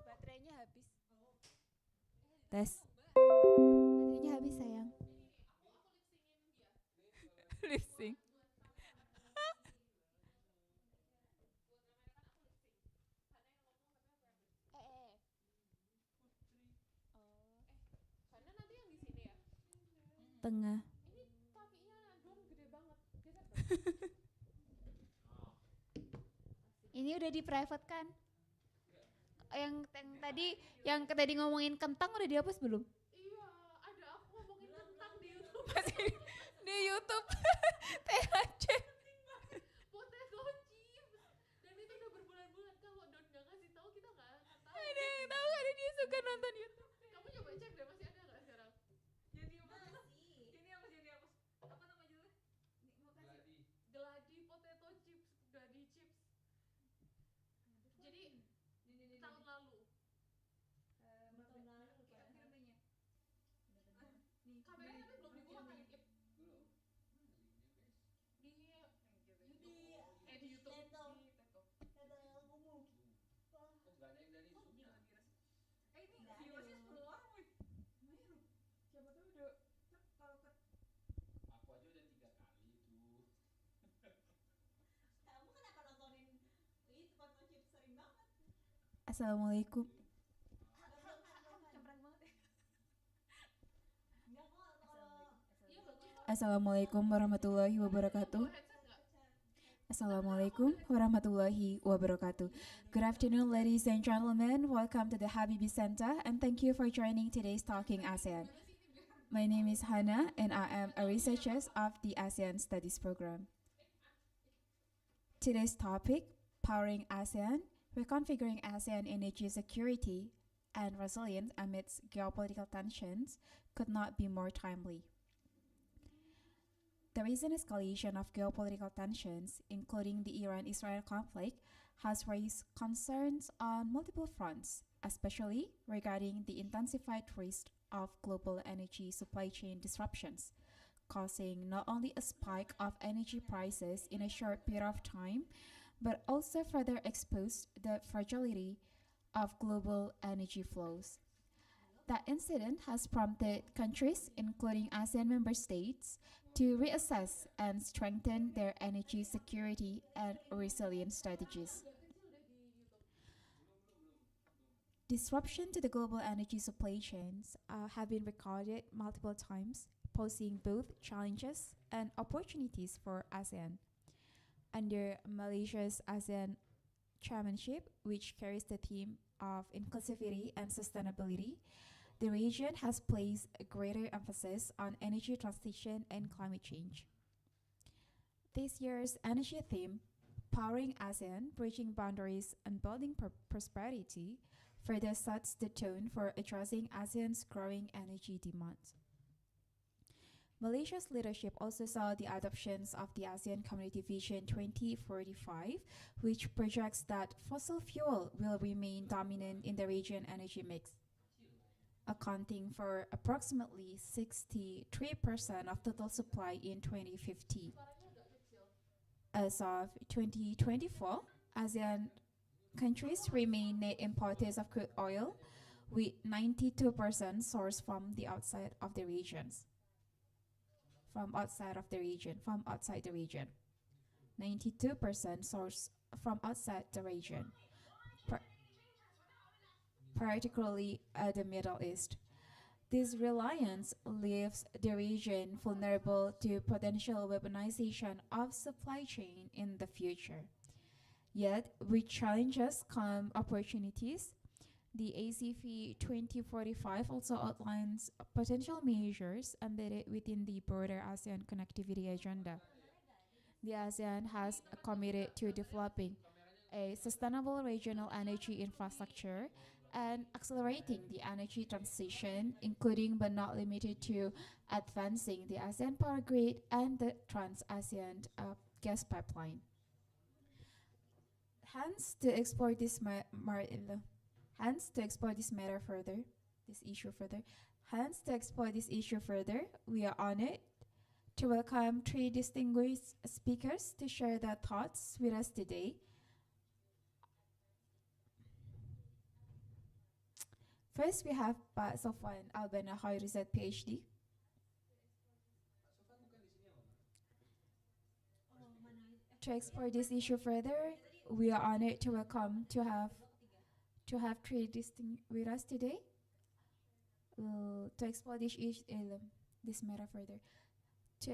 Baterainya habis. Tes. Baterainya habis sayang. Lip sync. Tengah. Ini udah di private kan? Yang tadi ngomongin kentang udah dihapus belum? Iya, ada aku ngomongin kentang di YouTube. Masih di YouTube. THC. Potato chips. Dan itu udah berbulan-bulan kalau Don nggak ngasih tahu kita nggak tahu. Ada yang tahu ada dia suka nonton YouTube. Kamu coba cek deh masih ada nggak sekarang? Jadi apa? Jadi apa? Apa nama judulnya? Gladi potato chips, Gladi chips. Jadi tahun lalu. Tahun lalu filmnya. Kameranya tapi belum dibuka kan? Belum. Di YouTube. Di Teto. Ngomong. Kok nggak ada yang dari Zoom-nya? Ini viewersnya 10 orang, wih. Siapa tahu udah kalau ke aku aja udah 3 kali itu. Kamu kenapa nontonin itu foto chip sering banget? Assalamualaikum. Assalamualaikum warahmatullahi wabarakatuh. Assalamualaikum warahmatullahi wabarakatuh. Good afternoon, ladies and gentlemen. Welcome to the Habibi Center, and thank you for joining today's Talking ASEAN. My name is Hannah, and I am a researcher of the ASEAN Studies Program. Today's topic, Powering ASEAN, Reconfiguring ASEAN Energy Security and Resilience Amidst Geopolitical Tensions, could not be more timely. The recent escalation of geopolitical tensions, including the Iran-Israel conflict, has raised concerns on multiple fronts, especially regarding the intensified risk of global energy supply chain disruptions, causing not only a spike of energy prices in a short period of time, but also further exposed the fragility of global energy flows. That incident has prompted countries, including ASEAN member states, to reassess and strengthen their energy security and resilience strategies. Disruption to the global energy supply chains have been recorded multiple times, posing both challenges and opportunities for ASEAN. Under Malaysia's ASEAN chairmanship, which carries the theme of inclusivity and sustainability, the region has placed a greater emphasis on energy transition and climate change. This year's energy theme, Powering ASEAN, Bridging Boundaries and Building Prosperity, further sets the tone for addressing ASEAN's growing energy demands. Malaysia's leadership also saw the adoption of the ASEAN Community Vision 2045, which projects that fossil fuel will remain dominant in the region energy mix, accounting for approximately 63% of total supply in 2050. As of 2024, ASEAN countries remain net importers of crude oil, with 92% sourced from the outside of the regions. From outside the region. 92% sourced from outside the region, particularly the Middle East. This reliance leaves the region vulnerable to potential weaponization of supply chain in the future. Yet, with challenges come opportunities. The ACV 2045 also outlines potential measures embedded within the broader ASEAN connectivity agenda. The ASEAN has committed to developing a sustainable regional energy infrastructure, and accelerating the energy transition, including but not limited to advancing the ASEAN power grid and the Trans-ASEAN gas pipeline. Hence, to explore this hence to explore this matter further, this issue further. Hence, to explore this issue further, we are honored to welcome three distinguished speakers to share their thoughts with us today. First, we have Pak Sofwan Albana Hoyrizat, PhD. To explore this issue further, we are honored to welcome to have three distinct with us today. To explore this matter further. To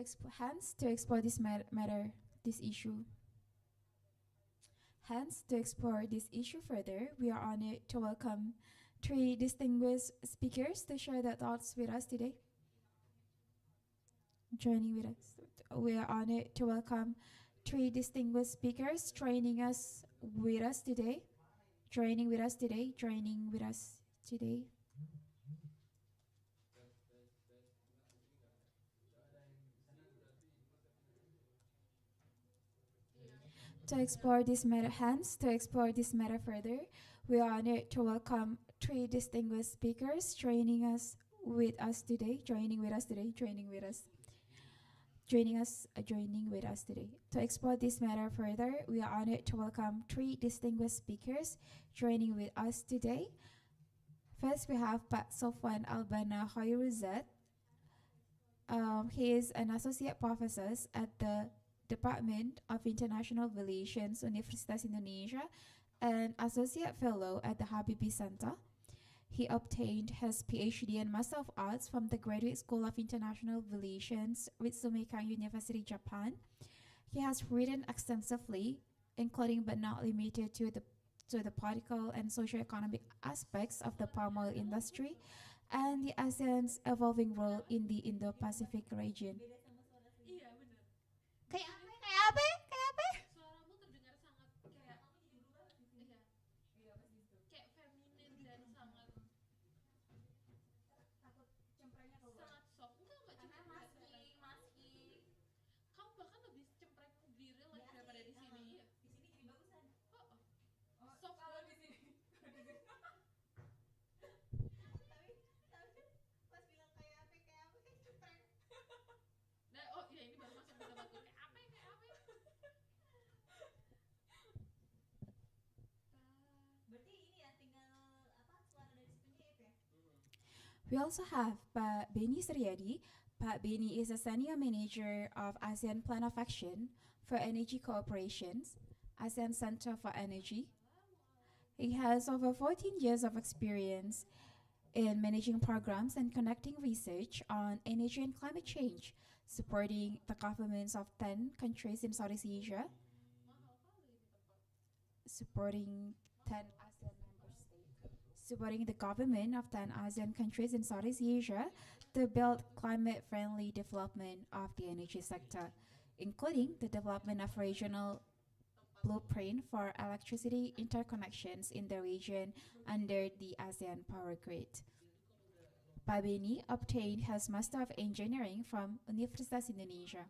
explore this matter, this issue. Hence, to explore this issue further, we are honored to welcome three distinguished speakers to share their thoughts with us today. Joining with us, we are honored to welcome three distinguished speakers with us today. Joining with us today. Joining with us today. To explore this matter, hence, to explore this matter further, we are honored to welcome three distinguished speakers with us today, joining with us today, joining with us today. To explore this matter further, we are honored to welcome three distinguished speakers joining with us today. First, we have Pak Sofwan Albana Hoyrizat. He is an associate professor at the Department of International Relations, Universitas Indonesia, and associate fellow at the Habibie Center. He obtained his PhD and Master of Arts from the Graduate School of International Relations with Sumeikan University, Japan. He has written extensively, including but not limited to the political and socio-economic aspects of the palm oil industry and the ASEAN's evolving role in the Indo-Pacific region. Kayak apa? Kayak apa? Kayak apa? Suaramu terdengar sangat kayak iya. Kayak feminin dan sangat takut cemprengnya keluar. Sangat soft. Enggak cempreng. Masking. Kamu bahkan lebih cempreng di real life daripada di sini. Iya. Di sini jadi bagusan. Oh, soft kalau di sini. Pas bilang kayak apa kan cempreng. Nah, oh ya ini baru masuk ke tempatku kayak apa. Berarti ini ya tinggal apa suara dari situnya ya? We also have Pak Beni Suryadi. Pak Beni is a senior manager of ASEAN Plan of Action for Energy Cooperations, ASEAN Center for Energy. He has over 14 years of experience in managing programs and conducting research on energy and climate change, supporting the governments of 10 countries in Southeast Asia, supporting 10 ASEAN member states, supporting the government of 10 ASEAN countries in Southeast Asia to build climate-friendly development of the energy sector, including the development of regional blueprint for electricity interconnections in the region under the ASEAN power grid. Pak Beni obtained his Master of Engineering from Universitas Indonesia.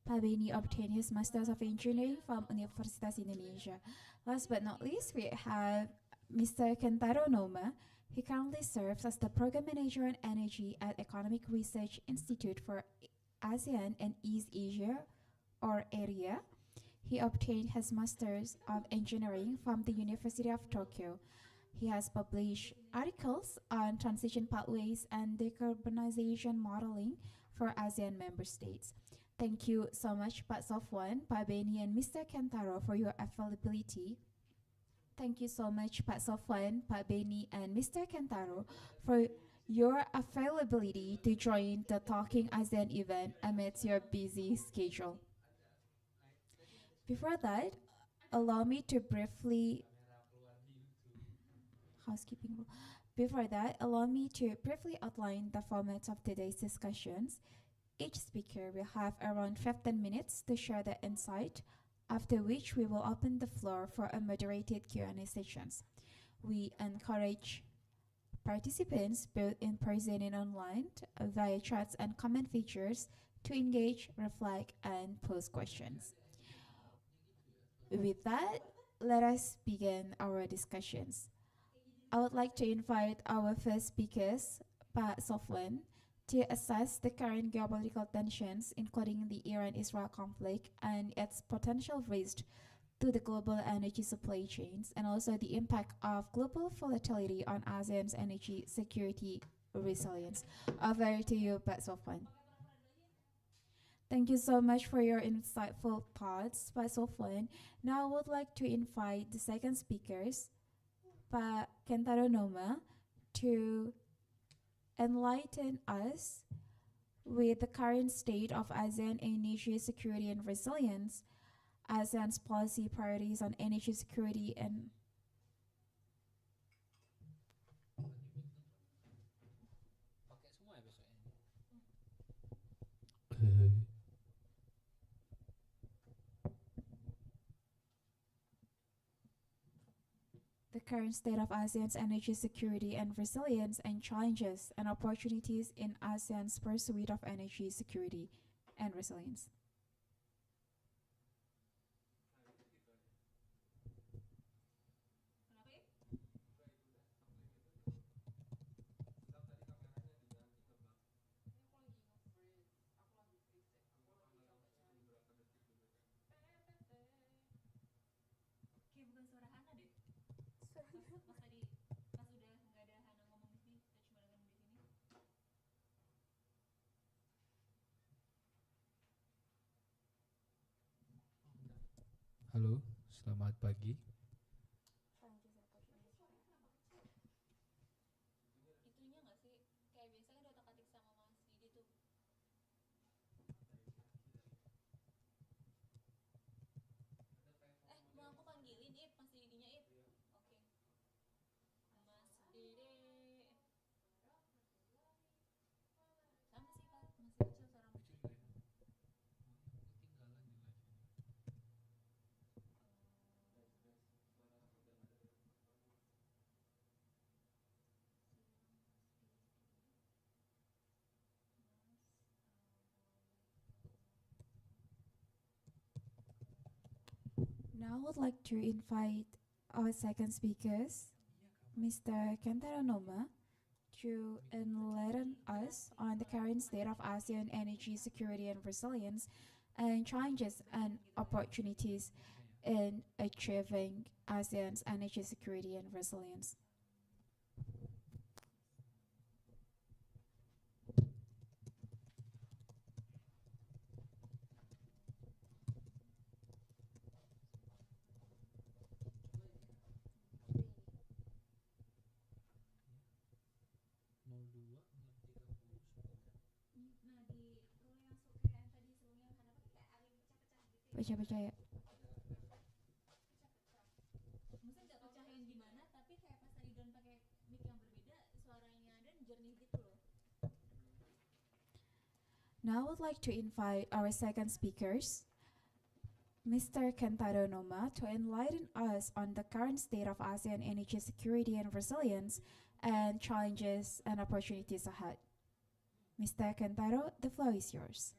Pak Beni obtained his Masters of Engineering from Universitas Indonesia. Last but not least, we have Mr. Kentaro Noma. He currently serves as the Program Manager on Energy at Economic Research Institute for ASEAN and East Asia, or AREA. He obtained his Masters of Engineering from the University of Tokyo. He has published articles on transition pathways and decarbonization modeling for ASEAN member states. Thank you so much, Pak Sofwan, Pak Beni, and Mr. Kentaro for your availability. Thank you so much, Pak Sofwan, Pak Beni, and Mr. Kentaro for your availability to join the Talking ASEAN event amidst your busy schedule. Before that, allow me to briefly housekeeping rule. Before that, allow me to briefly outline the format of today's discussions. Each speaker will have around 15 minutes to share their insight, after which we will open the floor for a moderated Q&A sessions. We encourage participants, both in person and online, via chats and comment features, to engage, reflect, and pose questions. With that, let us begin our discussions. I would like to invite our first speakers, Pak Sofwan, to assess the current geopolitical tensions, including the Iran-Israel conflict and its potential risk to the global energy supply chains, and also the impact of global volatility on ASEAN's energy security resilience. Over to you, Pak Sofwan. Thank you so much for your insightful thoughts, Pak Sofwan. Now I would like to invite the second speakers, Pak Kentaro Noma, to enlighten us with the current state of ASEAN energy security and resilience, ASEAN's policy priorities on energy security and the current state of ASEAN's energy security and resilience and challenges and opportunities in ASEAN's pursuit of energy security and resilience. Halo, selamat pagi. Itunya nggak sih kayak biasa kan otak atik sama Mas Didi tuh. Mau aku panggilin Mas Didinya Oke. Mas Dede. Sama sih Pak, masih kecil suara Kecil juga ya? Aku ketinggalan di live ini. Now I would like to invite our second speakers, Mr. Kentaro Noma, to enlighten us on the current state of ASEAN energy security and resilience and challenges and opportunities in achieving ASEAN's energy security and resilience. Baca-baca ya. Maksudnya nggak pecah yang gimana, tapi kayak pas tadi Don pakai mic yang berbeda, suaranya dan jernih gitu loh. Now I would like to invite our second speakers, Mr. Kentaro Noma, to enlighten us on the current state of ASEAN energy security and resilience and challenges and opportunities ahead. Mr. Kentaro, the floor is yours.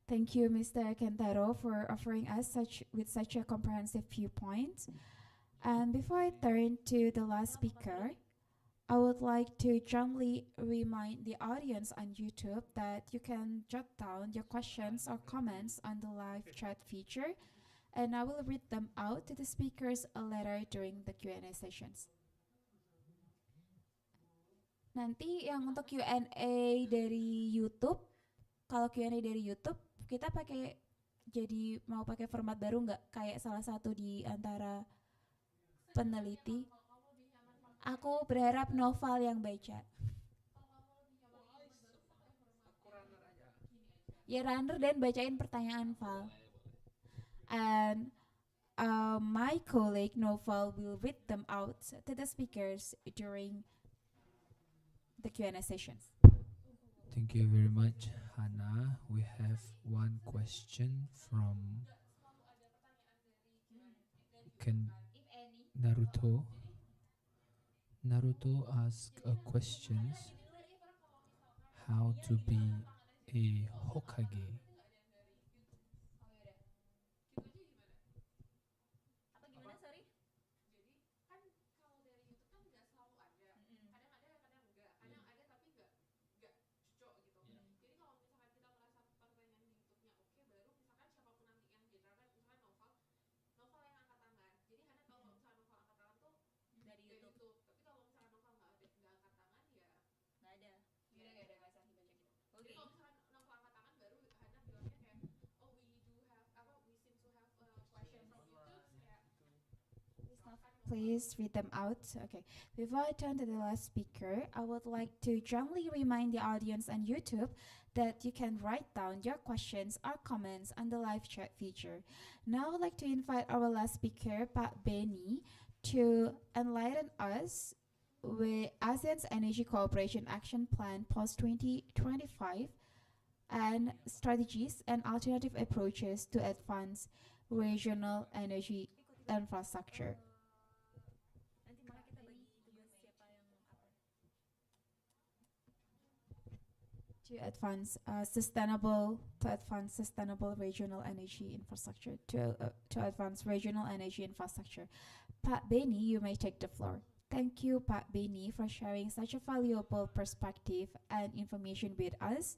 Thank you, Mr. Kentaro, for offering us such a comprehensive viewpoint. And before I turn to the last speaker, I would like to gently remind the audience on YouTube that you can jot down your questions or comments on the live chat feature, and I will read them out to the speakers later during the Q&A sessions. Nanti yang untuk Q&A dari YouTube, kalau Q&A dari YouTube kita mau pakai format baru nggak? Kayak salah satu di antara peneliti. Aku berharap Noval yang baca. Ya runner dan bacain pertanyaan Val. And my colleague Novel will read them out to the speakers during the Q&A sessions. Thank you very much, Hannah. We have one question from Ken If any. Naruto. Naruto asks a questions how to be a Hokage. Oh yaudah. Apa gimana sorry? Mm-mm. Dari YouTube. Nggak ada. Yaudah nggak ada, nggak usah dibaca gitu. Oke. Please read them out. Okay. Before I turn to the last speaker, I would like to gently remind the audience on YouTube that you can write down your questions or comments on the live chat feature. Now I would like to invite our last speaker, Pak Benny, to enlighten us with ASEAN's Energy Cooperation Action Plan post 2025 and strategies and alternative approaches to advance regional energy infrastructure. Nanti malah kita bagi tugas siapa yang apa. To advance sustainable regional energy infrastructure to advance regional energy infrastructure. Pak Beni, you may take the floor. Thank you, Pak Beni, for sharing such a valuable perspective and information with us.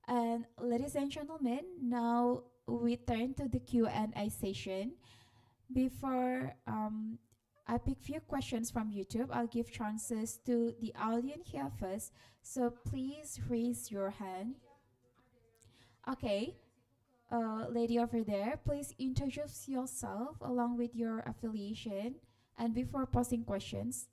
And ladies and gentlemen, now we turn to the Q&A session. Before I pick few questions from YouTube, I'll give chances to the audience here first. So please raise your hand. Okay, lady over there, please introduce yourself along with your affiliation. And before posing questions,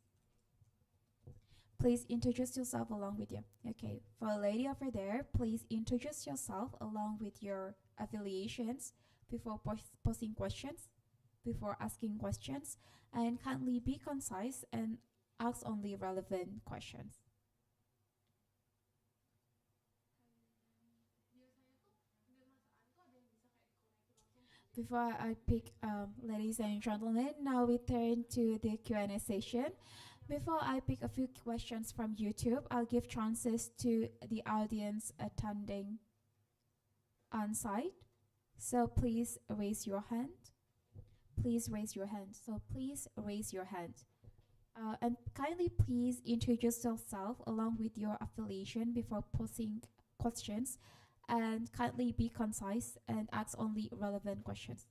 please introduce yourself along with you. Okay, for a lady over there, please introduce yourself along with your affiliations before posing questions, before asking questions, and kindly be concise and ask only relevant questions. Before I pick, ladies and gentlemen, now we turn to the Q&A session. Before I pick a few questions from YouTube, I'll give chances to the audience attending on site. So please raise your hand. Please raise your hand. So please raise your hand. And kindly please introduce yourself along with your affiliation before posing questions. And kindly be concise and ask only relevant questions.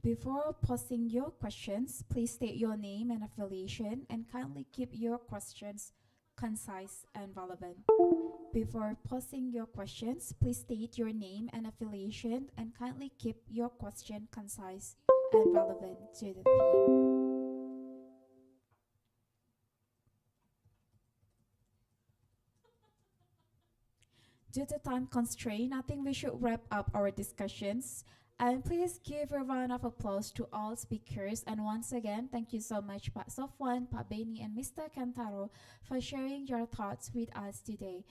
Before posing your questions, please state your name and affiliation and kindly keep your questions concise and relevant. Before posing your questions, please state your name and affiliation and kindly keep your question concise and relevant to the theme. Due to time constraint, I think we should wrap up our discussions. And please give a round of applause to all speakers. And once again, thank you so much, Pak Sofwan, Pak Beni, and Mr. Kantaro for sharing your thoughts with us today.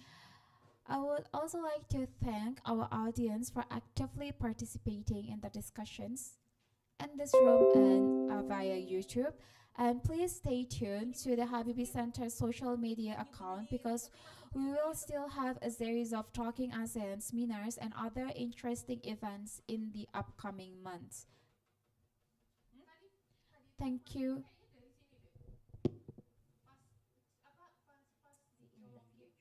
I would also like to thank our audience for actively participating in the discussions in this room and via YouTube. And please stay tuned to the Habibi Center social media account because we will still have a series of Talking ASEAN seminars and other interesting events in the upcoming months. Thank you. Nih, dibunyi lagi.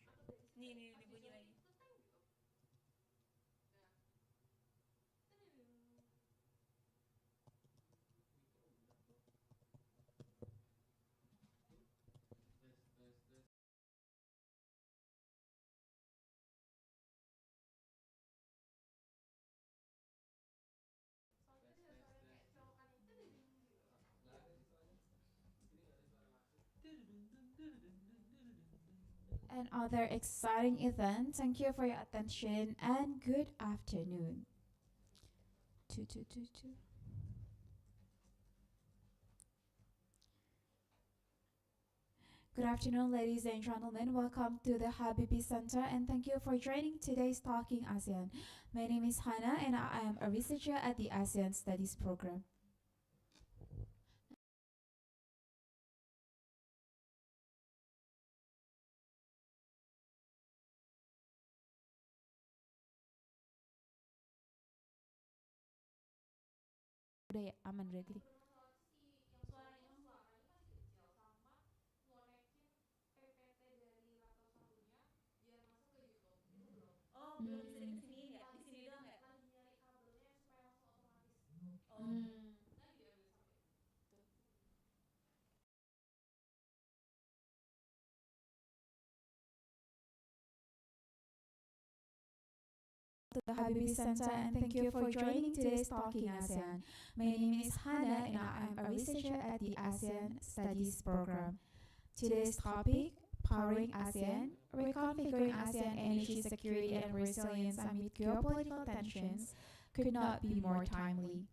and other exciting events. Thank you for your attention and good afternoon. Two, two, two, two. Good afternoon, ladies and gentlemen. Welcome to the Habibi Center and thank you for joining today's Talking ASEAN. My name is Hannah and I am a researcher at the ASEAN Studies Program. Udah ya, aman berarti. Oh, belum bisa Hmm. kesini ya? Di sini doang ya? Oh, Hmm. To the Habibi Center and thank you for joining today's Talking ASEAN. My name is Hannah and I am a researcher at the ASEAN Studies Program. Today's topic, Powering ASEAN, reconfiguring ASEAN energy security and resilience amid geopolitical tensions, could not be more timely.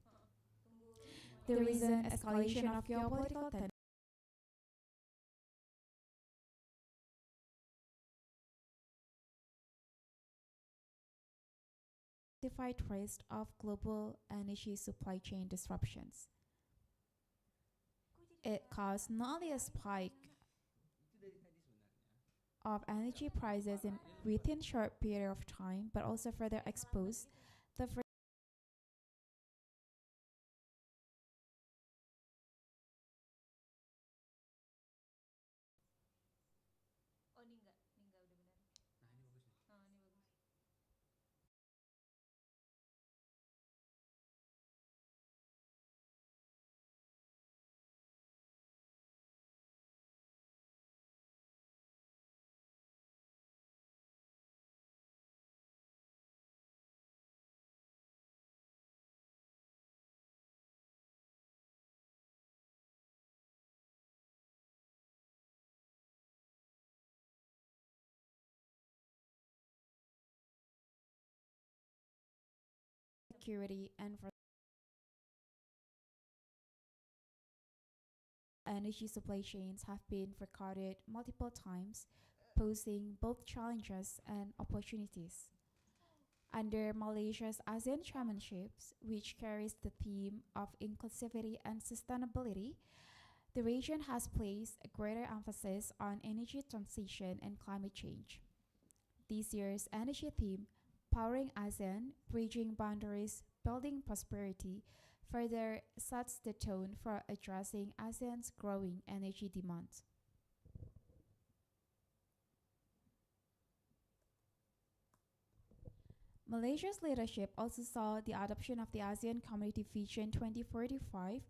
The recent escalation of geopolitical tensions identified risk of global energy supply chain disruptions. It caused not only a spike of energy prices in within short period of time, but also further exposed the oh ini enggak udah benar. Oh, ini bagus. security and for energy supply chains have been recorded multiple times, posing both challenges and opportunities. Under Malaysia's ASEAN chairmanships, which carries the theme of inclusivity and sustainability, the region has placed a greater emphasis on energy transition and climate change. This year's energy theme, Powering ASEAN, Bridging Boundaries, Building Prosperity, further sets the tone for addressing ASEAN's growing energy demands. Malaysia's leadership also saw the adoption of the ASEAN Community Vision 2045,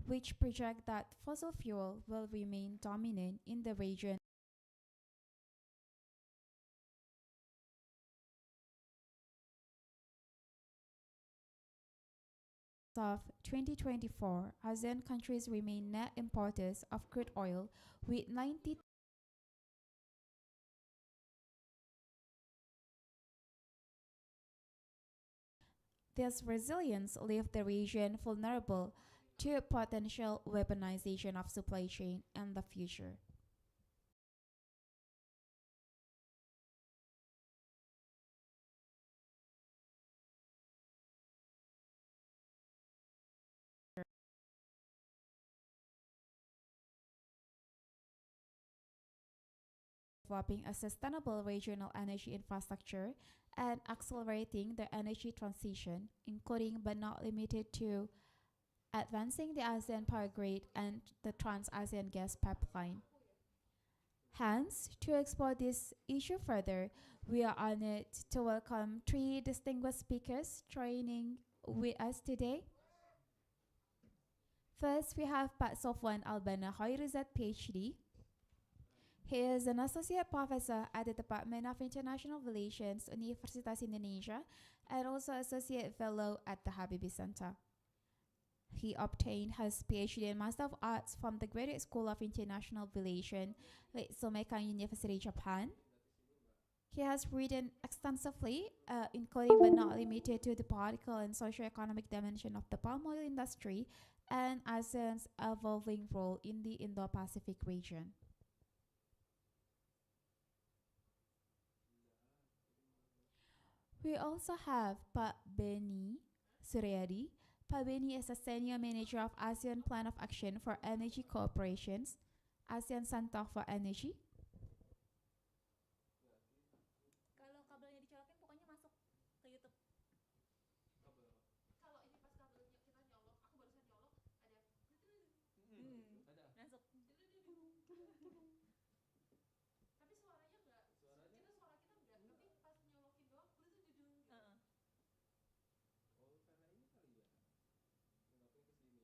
which projects that fossil fuel will remain dominant in the region of 2024. ASEAN countries remain net importers of crude oil with 90. This resilience leaves the region vulnerable to potential weaponization of supply chain in the future. Developing a sustainable regional energy infrastructure and accelerating the energy transition, including but not limited to advancing the ASEAN Power Grid and the Trans-ASEAN Gas Pipeline. Hence, to explore this issue further, we are honored to welcome three distinguished speakers joining with us today. First, we have Pak Sofwan Albana Hoirizat, PhD. He is an associate professor at the Department of International Relations, Universitas Indonesia, and also associate fellow at the Habibie Center. He obtained his PhD and Master of Arts from the Graduate School of International Relations at Somekan University, Japan. He has written extensively, including but not limited to the political and socio-economic dimension of the palm oil industry and ASEAN's evolving role in the Indo-Pacific region. We also have Pak Beni Suryadi. Pak Beni is a senior manager of ASEAN Plan of Action for Energy Cooperations, ASEAN Center for Energy. Kalau kabelnya dicolokin pokoknya masuk ke YouTube. Kalau ini pas kabelnya kita nyolok, aku barusan nyolok ada masuk. Tapi suaranya enggak. Suara kita enggak, tapi pas nyolokin doang gitu. Heeh. Oh, karena ini kali ya. Nyolokin ke sini.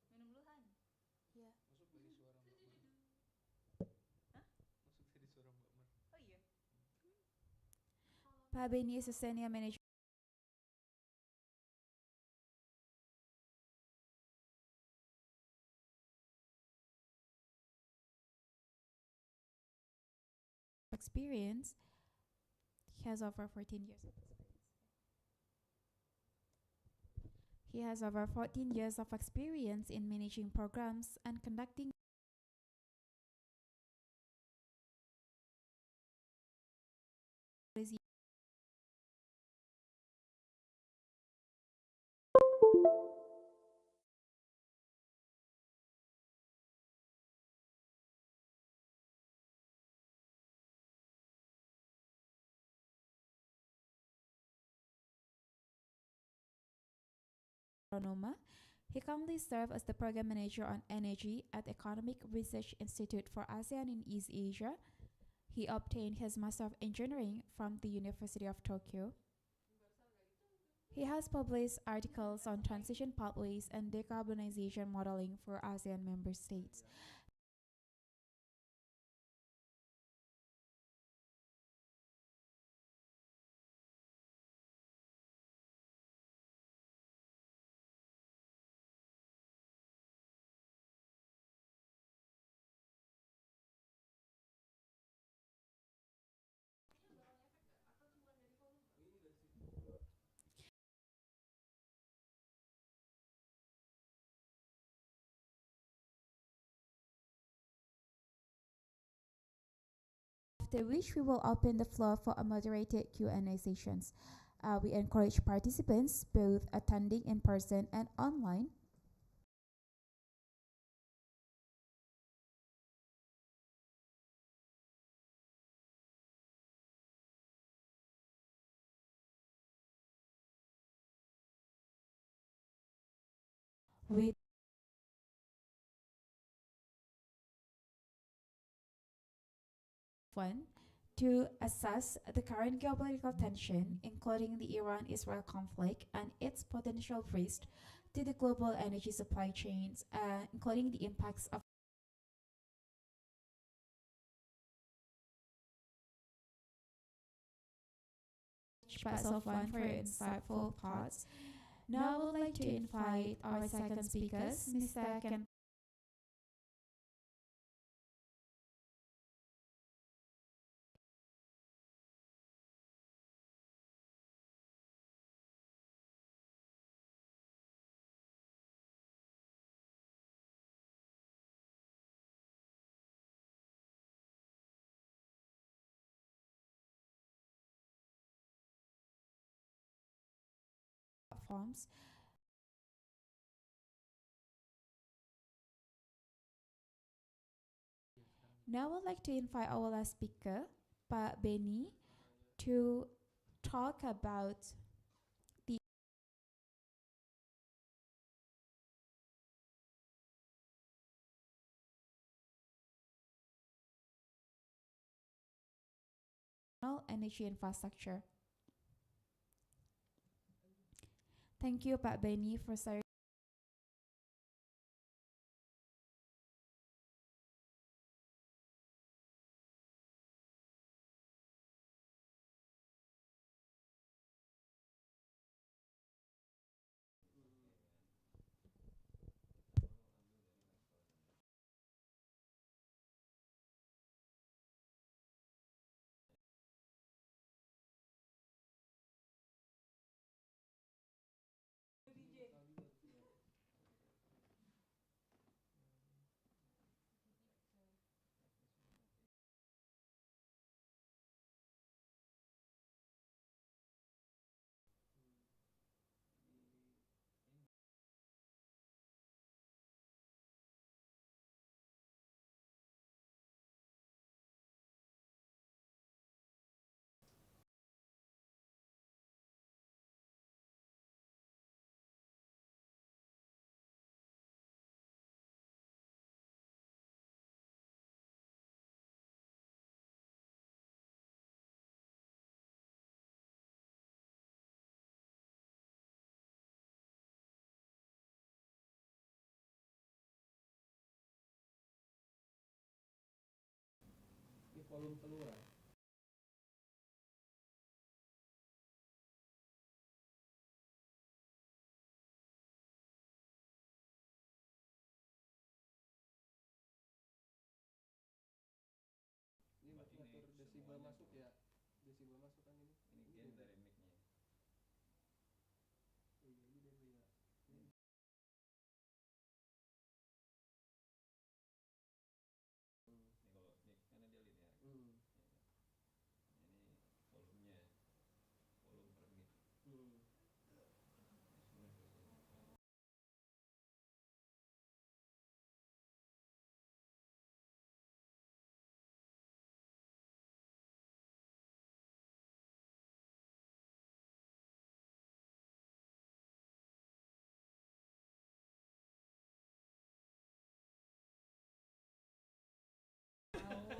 Minum dulu Han. Iya. Masuk dari suara Mbak Mer. Hah? Masuk dari suara Mbak Mer. Oh iya. Pak Beni is a senior manager experience. He has over 14 years of experience. He has over 14 years of experience in managing programs and conducting Pronoma. He currently serves as the program manager on energy at Economic Research Institute for ASEAN in East Asia. He obtained his Master of Engineering from the University of Tokyo. He has published articles on transition pathways and decarbonization modeling for ASEAN member states. After which we will open the floor for a moderated Q&A sessions. We encourage participants, both attending in person and online, with one to assess the current geopolitical tension, including the Iran-Israel conflict and its potential risk to the global energy supply chains, including the impacts of One for your insightful thoughts. Now I would like to invite our second speakers, Mr. Ken platforms. Now I would like to invite our last speaker, Pak Beni, to talk about the energy infrastructure. Thank you, Pak Beni, for sharing.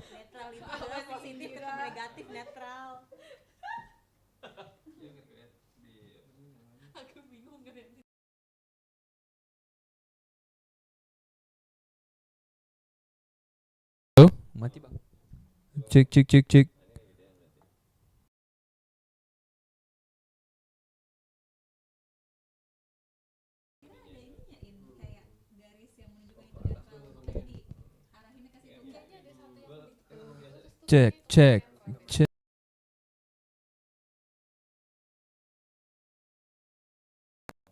Netral itu adalah positif atau negatif, netral. Aku bingung kan. Halo, mati bang. Cek cek cek cek. Cek cek cek.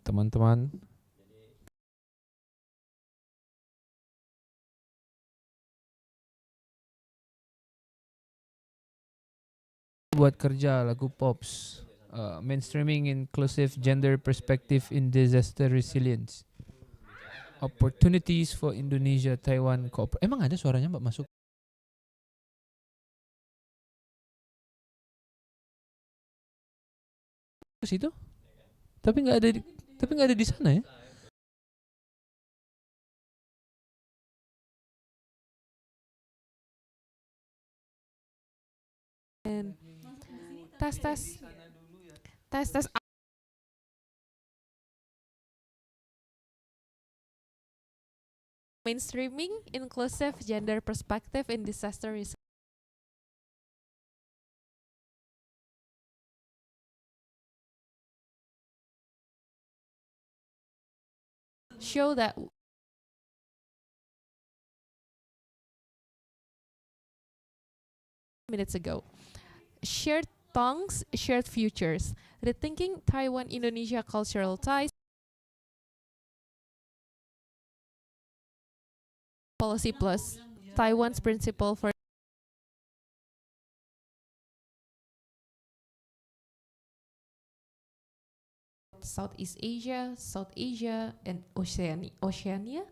Teman-teman. Buat kerja lagu pops. Mainstreaming inclusive gender perspective in disaster resilience. Opportunities for Indonesia Taiwan Emang ada suaranya Mbak masuk? Ke situ? Tapi nggak ada di sana ya? Tes. Mainstreaming inclusive gender perspective in disaster resilience. Show that minutes ago. Shared tongues, shared futures. Rethinking Taiwan-Indonesia cultural ties. Policy plus Taiwan's principle for Southeast Asia, South Asia, and Oceania.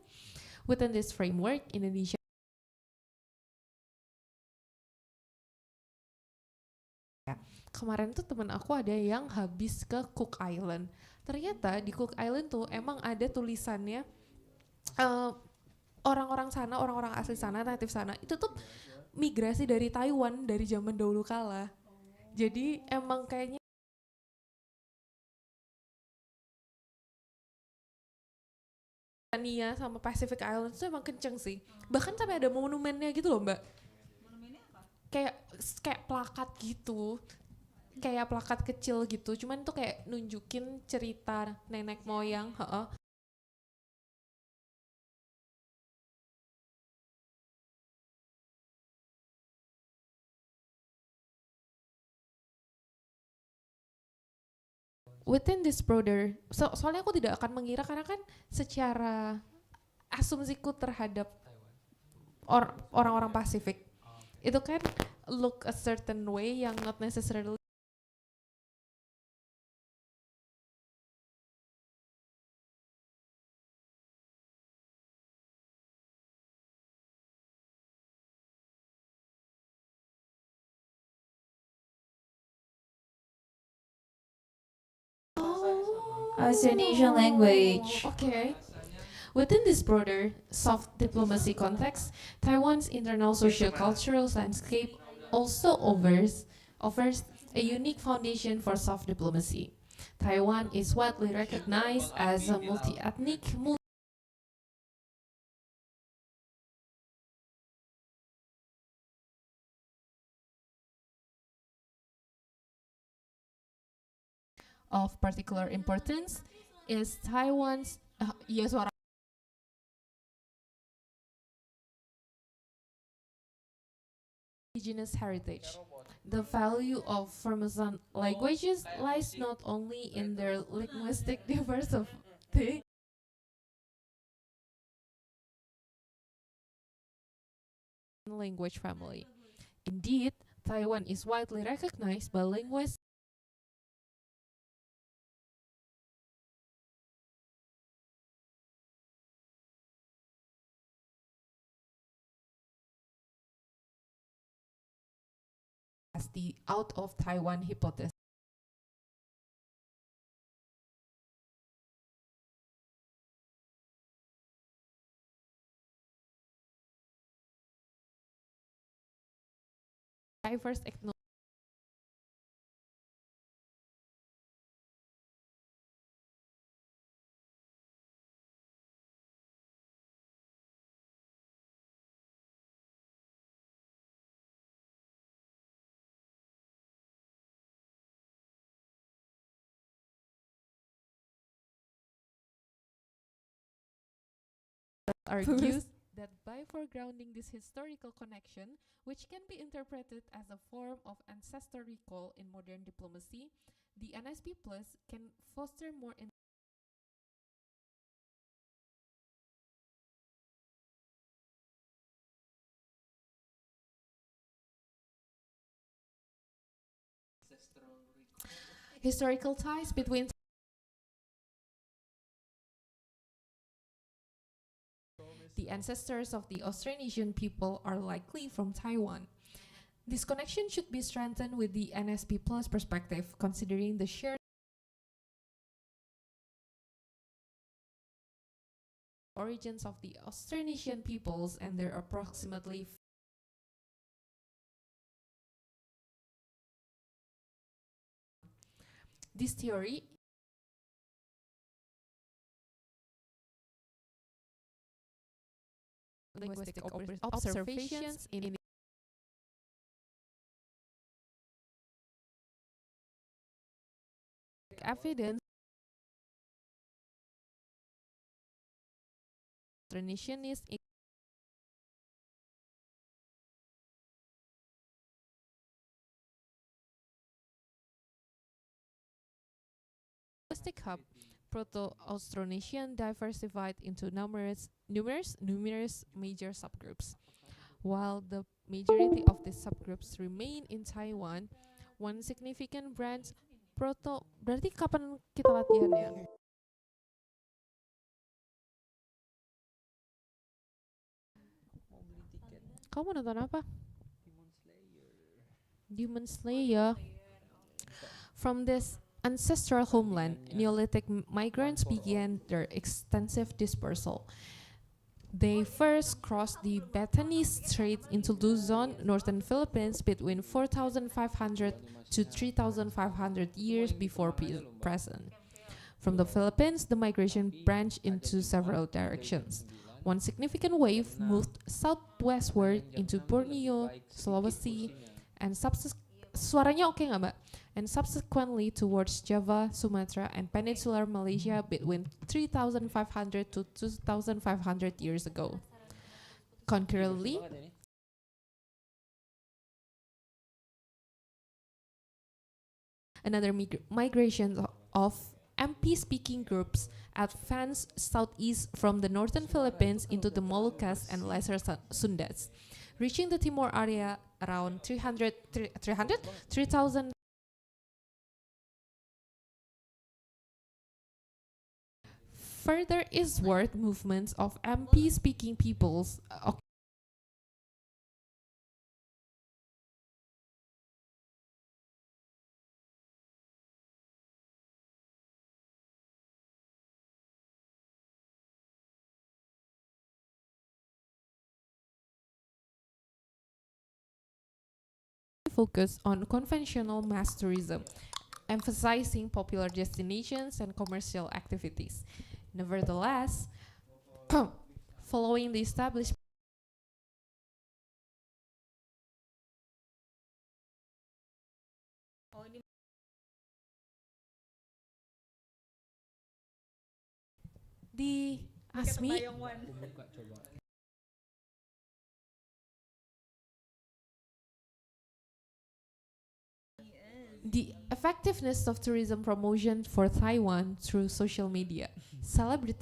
Within this framework, Indonesia kemarin tuh temen aku ada yang habis ke Cook Island. Ternyata di Cook Island tuh emang ada tulisannya orang-orang sana, orang-orang asli sana, natif sana itu tuh migrasi dari Taiwan dari zaman dahulu kala. Jadi emang kayaknya Oceania sama Pacific Islands itu emang kenceng sih. Bahkan sampai ada monumennya gitu loh, Mbak. Monumennya apa? Kayak plakat gitu. Kayak plakat kecil gitu. Cuman tuh kayak nunjukin cerita nenek moyang, within this broader, soalnya aku tidak akan mengira karena kan secara asumsiku terhadap orang-orang Pasifik itu kan look a certain way yang not necessarily ASEAN Asian language. okay. Within this broader soft diplomacy context, Taiwan's internal socio-cultural landscape also offers a unique foundation for soft diplomacy. Taiwan is widely recognized as a multi-ethnic, Of particular importance is Taiwan's iya suara indigenous heritage. The value of Formosan languages lies not only in their linguistic diversity, language family. Indeed, Taiwan is widely recognized by linguists as the out of Taiwan hypothesis. Diverse argues that by foregrounding this historical connection, which can be interpreted as a form of ancestor recall in modern diplomacy, the NSP Plus can foster more historical ties between the ancestors of the Austronesian people are likely from Taiwan. This connection should be strengthened with the NSP Plus perspective, considering the shared origins of the Austronesian peoples and their approximately this theory linguistic observations in evidence Austronesianist linguistic hub Proto-Austronesian diversified into numerous major subgroups. While the majority of these subgroups remain in Taiwan, one significant branch berarti kapan kita latihan ya? Kamu mau nonton apa? Demon Slayer. From this ancestral homeland, Neolithic migrants began their extensive dispersal. They first crossed the Bethany Strait into Luzon, northern Philippines, between 4,500 to 3,500 years before present. From the Philippines, the migration branched into several directions. One significant wave moved southwestward into Borneo, Sulawesi, and suaranya oke nggak, Mbak? And subsequently towards Java, Sumatra, and peninsular Malaysia between 3,500 to 2,500 years ago. Concurrently, another migration of MP-speaking groups advanced southeast from the northern Philippines into the Moluccas and Lesser Sundas, reaching the Timor area around 3,000. Further eastward movements of MP-speaking peoples focus on conventional mass tourism, emphasizing popular destinations and commercial activities. Nevertheless, following the establishment The ASMI, the effectiveness of tourism promotion for Taiwan through social media. Celebrity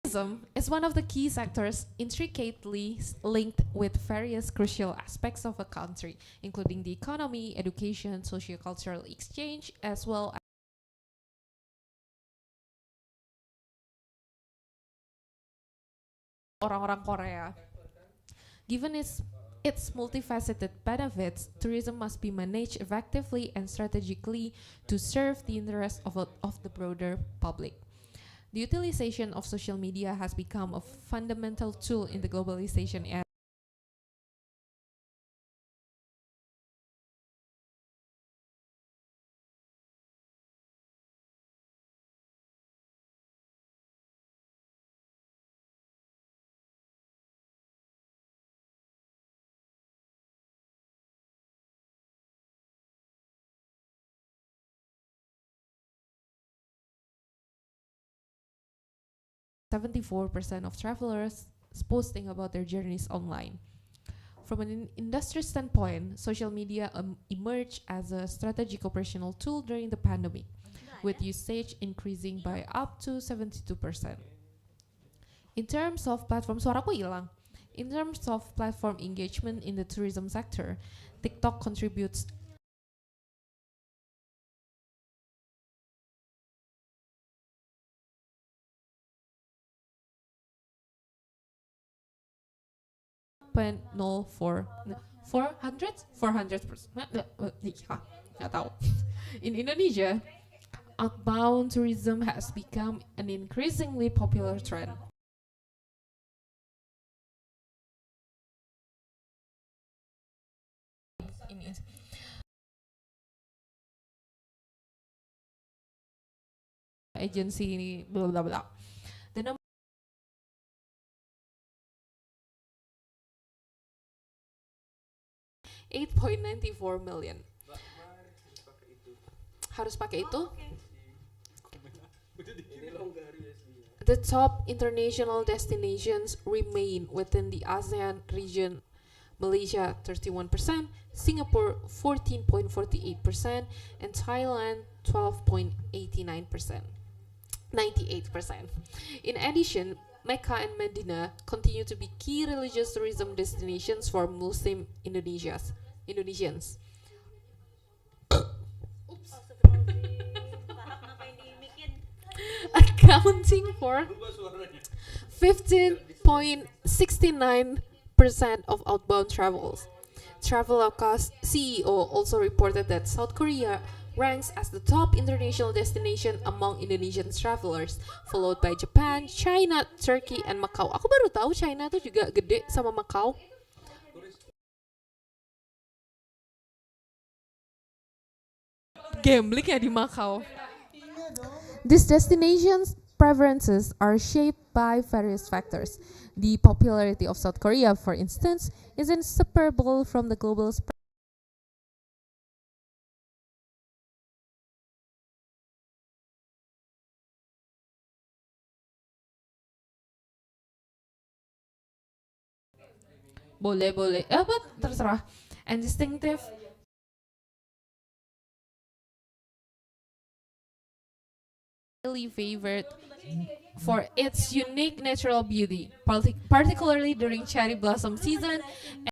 tourism is one of the key sectors intricately linked with various crucial aspects of a country, including the economy, education, socio-cultural exchange, as well as orang-orang Korea. Given its multifaceted benefits, tourism must be managed effectively and strategically to serve the interests of the broader public. The utilization of social media has become a fundamental tool in the globalization era. .74% of travelers posting about their journeys online. From an industry standpoint, social media emerged as a strategic operational tool during the pandemic, with usage increasing by up to 72%. In terms of platform, suaraku hilang. In terms of platform engagement in the tourism sector, TikTok contributes .04 400%. Nggak tahu. In Indonesia, outbound tourism has become an increasingly popular trend. Agency ini bla bla bla. The number 8.94 million. Harus pakai itu? The top international destinations remain within the ASEAN region. Malaysia 31%, Singapore 14.48%, and Thailand 12.89%. 98%. In addition, Mecca and Medina continue to be key religious tourism destinations for Muslim Indonesians. Accounting for 15.69% of outbound travels. Travelocast CEO also reported that South Korea ranks as the top international destination among Indonesian travelers, followed by Japan, China, Turkey, and Macau. Aku baru tahu China tuh juga gede sama Macau. Gambling ya di Macau. These destinations' preferences are shaped by various factors. The popularity of South Korea, for instance, is inseparable from the global spread. Boleh, apa terserah. And distinctive highly favored for its unique natural beauty, particularly during cherry blossom season